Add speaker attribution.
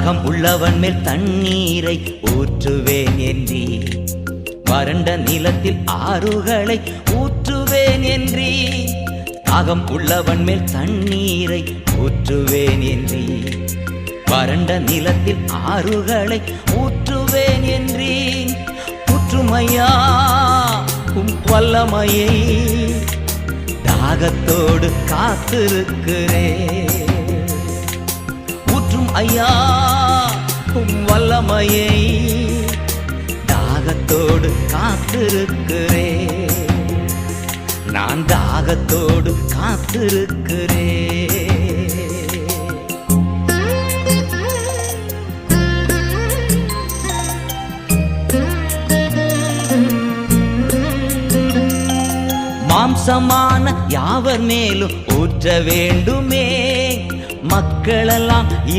Speaker 1: தாகம் உள்ளவன் மேல் தண்ணீரை ஊற்றுவேன் என்றீ, வறண்ட நிலத்தில் ஆறுகளை ஊற்றுவேன் என்றீ. தாகம் உள்ளவன் மேல் தண்ணீரை ஊற்றுவேன் என்றீ, வறண்ட நிலத்தில் ஆறுகளை ஊற்றுவேன் என்றீ. ஊற்றுமையா உம் வல்லமையை, தாகத்தோடு காத்திருக்கிறேன். ஊற்றும் ஐயா உம் வல்லமையை, தாகத்தோடு காத்திருக்கிறேன். நான் தாகத்தோடு காத்திருக்கிறேன். மாம்சமான யாவர் மேலும் ஊற்ற வேண்டுமே, மக்களெல்லாம்